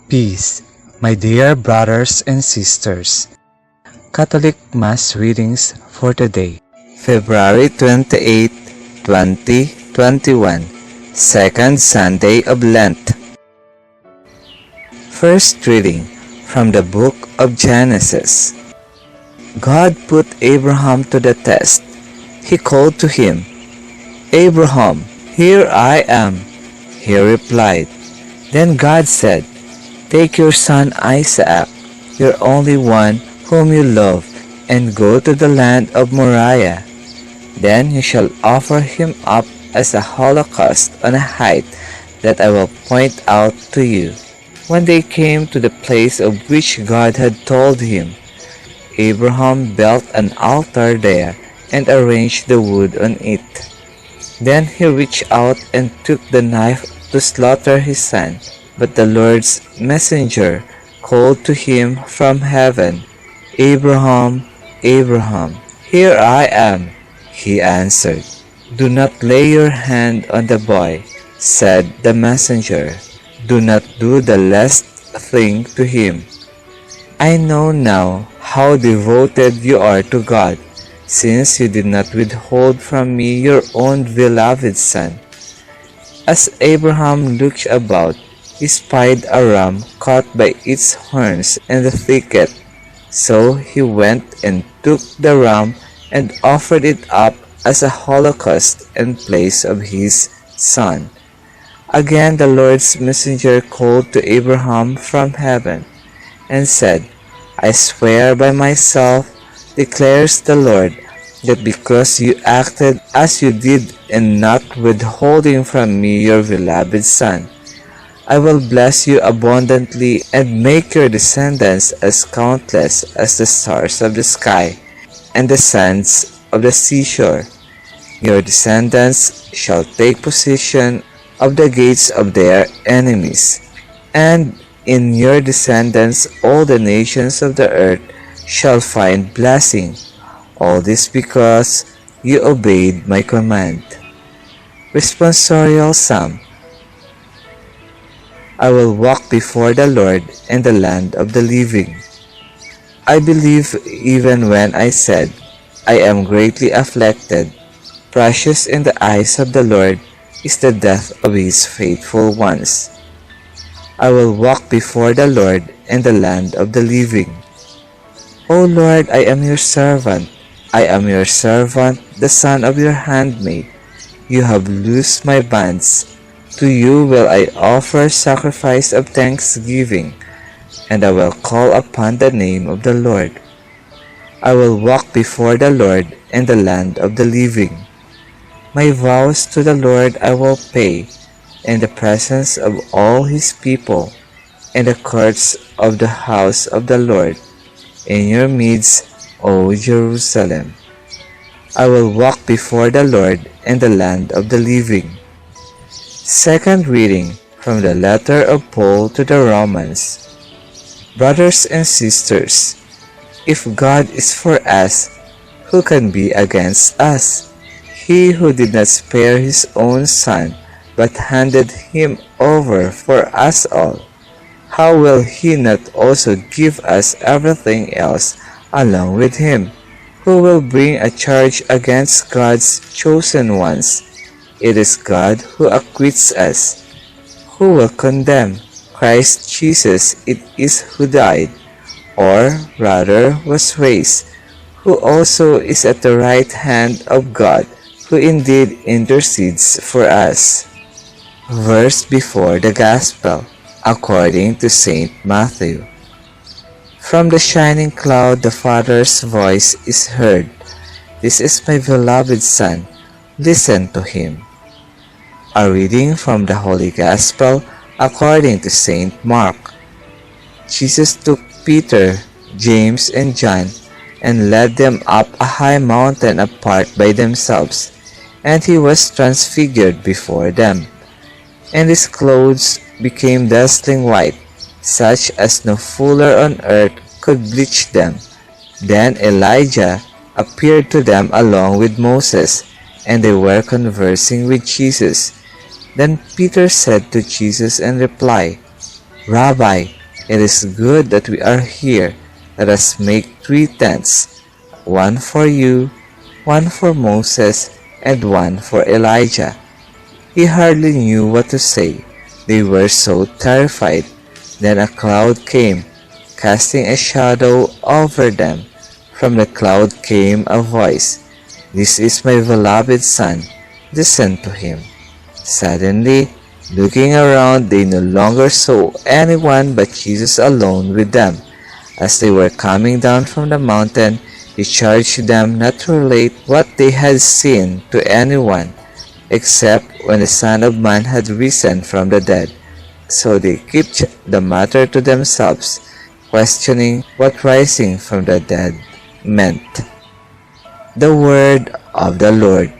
Peace, my dear brothers and sisters. Catholic Mass readings for today, February 28, 2021, Second Sunday of Lent. First reading from the book of Genesis. God put Abraham to the test. He called to him, "Abraham, here I am." He replied. Then God said, "Take your son Isaac, your only one whom you love, and go to the land of Moriah. Then you shall offer him up as a holocaust on a height that I will point out to you." When they came to the place of which God had told him, Abraham built an altar there and arranged the wood on it. Then he reached out and took the knife to slaughter his son. But the Lord's messenger called to him from heaven, "Abraham, Abraham." "Here I am," he answered. "Do not lay your hand on the boy," said the messenger. "Do not do the least thing to him. I know now how devoted you are to God, since you did not withhold from me your own beloved son." As Abraham looked about, he spied a ram caught by its horns in the thicket. So he went and took the ram and offered it up as a holocaust in place of his son. Again the Lord's messenger called to Abraham from heaven and said, "I swear by myself, declares the Lord, that because you acted as you did in not withholding from me your beloved son, I will bless you abundantly and make your descendants as countless as the stars of the sky and the sands of the seashore. Your descendants shall take possession of the gates of their enemies, and in your descendants all the nations of the earth shall find blessing. All this because you obeyed my command." Responsorial Psalm. I will walk before the Lord in the land of the living. I believe even when I said, "I am greatly afflicted." Precious in the eyes of the Lord is the death of his faithful ones. I will walk before the Lord in the land of the living. O Lord, I am your servant. I am your servant, the son of your handmaid. You have loosed my bands. To you will I offer sacrifice of thanksgiving, and I will call upon the name of the Lord. I will walk before the Lord in the land of the living. My vows to the Lord I will pay in the presence of all his people, in the courts of the house of the Lord, in your midst, O Jerusalem. I will walk before the Lord in the land of the living. Second reading from the letter of Paul to the Romans. Brothers and sisters, if God is for us, who can be against us? He who did not spare his own son, but handed him over for us all, how will he not also give us everything else along with him? Who will bring a charge against God's chosen ones? It is God who acquits us. Who will condemn? Christ Jesus it is who died, or rather was raised, who also is at the right hand of God, who indeed intercedes for us. Verse before the Gospel, according to St. Matthew. From the shining cloud the Father's voice is heard. "This is my beloved Son, listen to him." A reading from the Holy Gospel according to St. Mark. Jesus took Peter, James, and John and led them up a high mountain apart by themselves, and he was transfigured before them, and his clothes became dazzling white, such as no fuller on earth could bleach them. Then Elijah appeared to them along with Moses, and they were conversing with Jesus. Then Peter said to Jesus in reply, Rabbi, it is good that we are here. Let us make 3 tents, one for you, one for Moses, and one for Elijah." He hardly knew what to say. They were so terrified. Then a cloud came, casting a shadow over them. From the cloud came a voice, "This is my beloved Son. Listen to him." Suddenly, looking around, they no longer saw anyone but Jesus alone with them. As they were coming down from the mountain, he charged them not to relate what they had seen to anyone, except when the Son of Man had risen from the dead. So they kept the matter to themselves, questioning what rising from the dead meant. The word of the Lord.